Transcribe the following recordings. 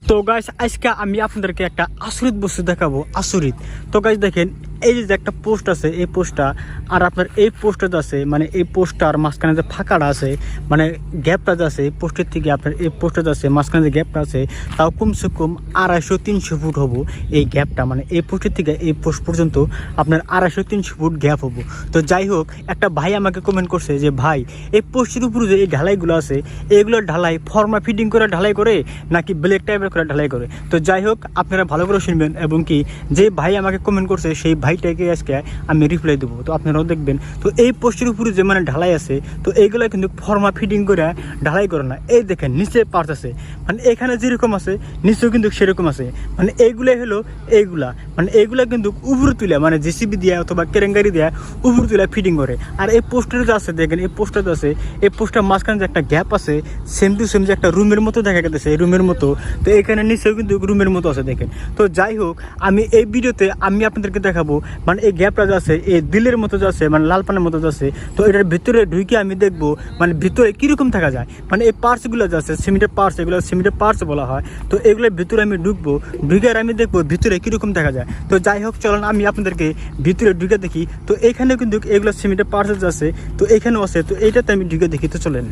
তো গাইস আজকে আমি আপনাদেরকে একটা আসরিত বস্তু দেখাবো। আসরিত। তো গাইস দেখেন, এই যে একটা পোস্ট আছে, এই পোস্টটা আর আপনার এই পোস্টটা আছে, মানে এই পোস্টটার মাঝখানে যে ফাঁকাটা আছে, মানে গ্যাপটা যে আছে, এই পোস্টের থেকে আপনার এই পোস্টটা আছে মাঝখানে যে গ্যাপটা আছে, তাও কমসে কম 250-300 ফুট হবো এই গ্যাপটা। মানে এই পোস্টের থেকে এই পোস্ট পর্যন্ত আপনার 250-300 ফুট গ্যাপ হবো। তো যাই হোক, একটা ভাই আমাকে কমেন্ট করছে যে ভাই, এই পোস্টের উপরে যে এই ঢালাইগুলো আছে, এইগুলোর ঢালাই ফর্মা ফিটিং করে ঢালাই করে নাকি ব্ল্যাক টাইপের করে ঢালাই করে। তো যাই হোক, আপনারা ভালো করে শুনবেন, এবং কি যে ভাই আমাকে কমেন্ট করছে সেই ভাইটাকে আজকে আমি রিপ্লাই দেবো, তো আপনারাও দেখবেন। তো এই পোস্টের উপরে যে মানে ঢালাই আছে, তো এইগুলো কিন্তু ফর্মা ফিটিং করে ঢালাই করে না। এই দেখেন নিচে পার্টস আছে, মানে এখানে যেরকম আছে নিচেও কিন্তু সেরকম আছে। মানে এইগুলাই হলো এইগুলা, মানে এইগুলা কিন্তু উপরে তুলে, মানে জেসিবি দিয়ে অথবা কেরেঙ্গারি দিয়ে উপরে তুলে ফিটিং করে। আর এই পোস্টার যে আছে দেখেন, এই পোস্টার যে আছে, এই পোস্টার মাঝখানে যে একটা গ্যাপ আছে, সেম টু সেম যে একটা রুমের মতো দেখা গেছে, এই রুমের মতো। তো এখানে নিচেও কিন্তু রুমের মতো আছে দেখেন। তো যাই হোক, আমি এই ভিডিওতে আমি আপনাদেরকে দেখাবো মানে এই গ্যাপটা যে আছে, এই দিলের মতো যে আছে, মানে লাল পানের মতো যে আছে, তো এটার ভিতরে ঢুকে আমি দেখবো মানে ভিতরে কীরকম থাকা যায়। মানে এই পার্টসগুলো যে আছে, সিমেন্টের পার্টস, এগুলো সিমেন্টের পার্টস বলা হয়। তো এগুলোর ভিতরে আমি ঢুকবো, ঢুকে আর আমি দেখবো ভিতরে কীরকম দেখা যায়। তো যাই হোক, চলেন আমি আপনাদেরকে ভিতরে ঢুকে দেখি। তো এখানেও কিন্তু এগুলো সিমেন্টের পার্টস যে আছে, তো এখানেও আছে, তো এইটাতে আমি ঢুকে দেখি। তো চলেন,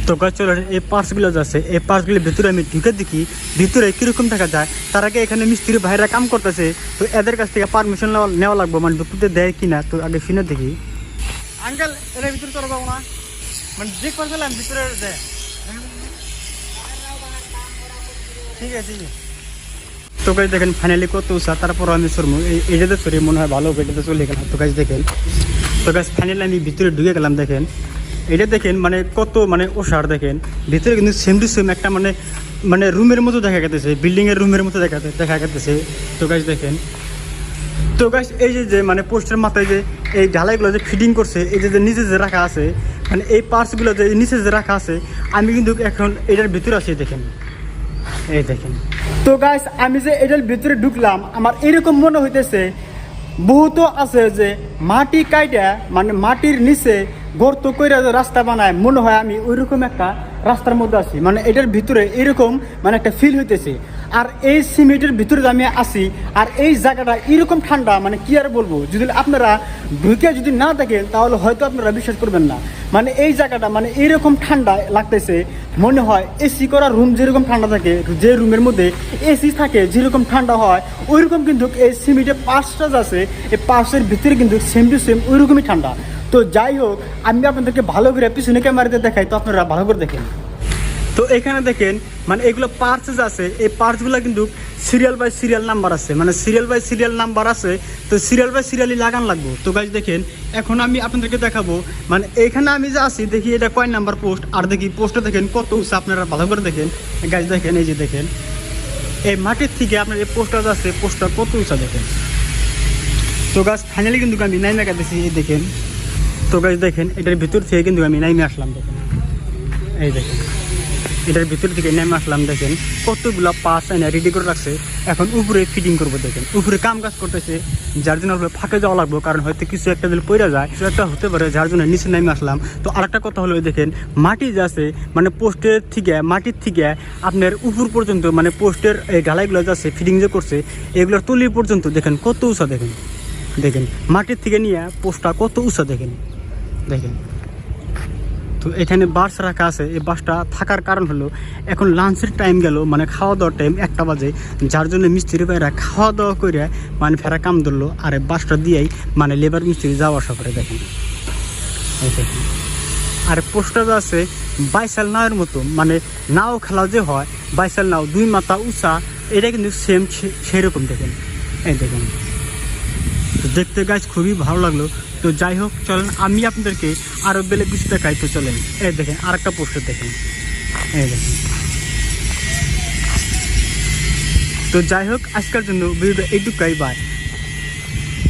তো গাছ চলেন, এই পার্টসগুলো যে আছে, এই পার্টসগুলোর ভিতরে আমি ঢুকে দেখি ভিতরে কীরকম দেখা যায়। তার আগে এখানে মিস্ত্রি ভাইরা কাম করতেছে, তো এদের কাছ থেকে পারমিশন নেওয়া লাগবো, মানে ঢুকতে দেয় কিনা। তো আগে শুনে দেখি। আঙ্কেল, এর ভিতরে চলে যাবো না, মানে চেক করছিলাম ভিতরে দেয়। ঠিক আছে, ঠিক আছে। তো গাছ দেখেন ফাইনালি কত উৎসাহ, তারপর আমি সরমু এইটাতে সরি মনে হয় ভালো হবে, এটাতে চলে গেলাম। তো গাছ দেখেন, তো গাছ ফাইনালি আমি ভিতরে ঢুকে গেলাম। দেখেন এটা দেখেন, মানে কত মানে ওষার দেখেন, ভিতরে কিন্তু সেম টু সেম একটা মানে মানে রুমের মতো দেখা গেতেছে, বিল্ডিংয়ের রুমের মতো দেখা গেতেছে। তো গাছ দেখেন, তো গাছ এই যে মানে পোস্টের মাথায় যে এই ঢালাইগুলো যে ফিটিং করছে, এই যে নিচে যে রাখা আছে, মানে এই পার্টসগুলো যে নিচে যে রাখা আছে, আমি কিন্তু এখন এটার ভিতরে আছি। দেখেন, এই দেখেন। তো গাইস, আমি যে এটার ভিতরে ঢুকলাম, আমার এরকম মনে হইতেছে বহুত আছে যে মাটি কাইটা, মানে মাটির নিচে গর্ত কইরা যে রাস্তা বানায়, মনে হয় আমি ওইরকম একটা রাস্তার মধ্যে আছি। মানে এটার ভিতরে এরকম মানে একটা ফিল হইতেছে। আর এই সিমেন্টের ভিতরে আমি আসি, আর এই জায়গাটা এরকম ঠান্ডা, মানে কি আর বলবো, যদি আপনারা ঢুকে যদি না দেখেন তাহলে হয়তো আপনারা বিশ্বাস করবেন না। মানে এই জায়গাটা মানে এরকম ঠান্ডা লাগতেছে, মনে হয় এসি করা রুম যেরকম ঠান্ডা থাকে, যে রুমের মধ্যে এসি থাকে যেরকম ঠান্ডা হয়, ওইরকম কিন্তু এই সিমেন্টের পার্টসটা আছে, এই পার্টসের ভিতরে কিন্তু সেম টু সেম ওইরকমই ঠান্ডা। তো যাই হোক, আমি আপনাদেরকে ভালো করে পিছনে ক্যামেরাতে দেখাই, তো আপনারা ভালো করে দেখেন। তো এখানে দেখেন, মানে এগুলো পার্টস আছে, এই পার্টসগুলো কিন্তু সিরিয়াল বাই সিরিয়াল নাম্বার আছে, মানে সিরিয়াল বাই সিরিয়াল নাম্বার আছে। তো সিরিয়াল বাই সিরিয়ালই লাগান লাগবো। তো গাছ দেখেন, এখন আমি আপনাদেরকে দেখাবো, মানে এখানে আমি যে আছি দেখি এটা কয় নাম্বার পোস্ট, আর দেখি পোস্টে দেখেন কত উঁচা, আপনারা ভালো করে দেখেন। গাছ দেখেন, এই যে দেখেন এই মাটির থেকে আপনার এই পোস্টটা আছে, পোস্টটা কত উঁচা দেখেন। তো গাছ ফাইনালি কিন্তু আমি নাইমে কাটতেছি, এই দেখেন। তো গাছ দেখেন, এটার ভিতর থেকে কিন্তু আমি নাইমে আসলাম। দেখেন, এই দেখেন এটার ভিতর থেকে নেমে আসলাম। দেখেন কতগুলো পাস এনে রেডি করে রাখছে, এখন উপরে ফিটিং করবো। দেখেন উপরে কাম কাজ করতেছে, যার জন্য ফাঁকে যাওয়া লাগবে, কারণ হয়তো কিছু একটা যদি পড়ে যায়, কিছু একটা হতে পারে, যার জন্য নিচে নেমে আসলাম। তো আরেকটা কথা হলো, দেখেন মাটি যে আছে, মানে পোস্টের থেকে মাটির থেকে আপনার উপর পর্যন্ত, মানে পোস্টের এই ঢালাইগুলো যে আছে ফিটিং যে করছে, এগুলোর তলি পর্যন্ত দেখেন কত উঁচা। দেখেন দেখেন মাটির থেকে নিয়ে পোস্টটা কত উঁচা দেখেন। দেখেন, তো এখানে বাস রাখা আছে। এই বাসটা থাকার কারণ হলো এখন লাঞ্চের টাইম গেল, মানে খাওয়া দাওয়ার টাইম 1টা বাজে, যার জন্য মিস্ত্রি ভাইরা খাওয়া দাওয়া করে মানে ফেরা কাম ধরলো, আর এই বাসটা দিয়েই মানে লেবার মিস্ত্রি যাওয়া আসা করে। দেখেন এই দেখেন, আর পোস্টার আছে বাইসাল নাওয়ের মতো, মানে নাও খেলা যে হয় বাইসাল নাও, 2 মাথা উঁচা, এটা কিন্তু সেম সেরকম। দেখেন এই দেখেন, তো দেখতে গাছ খুবই ভালো লাগলো। তো যাই হোক, চলেন আমি আপনাদেরকে আরও বেলে কিছু দেখাই। তো চলেন, এই দেখেন আরেকটা পোস্টার দেখেন, এই দেখেন। তো যাই হোক, আজকের জন্য ভিডিওটা এইটুকাই, বাই।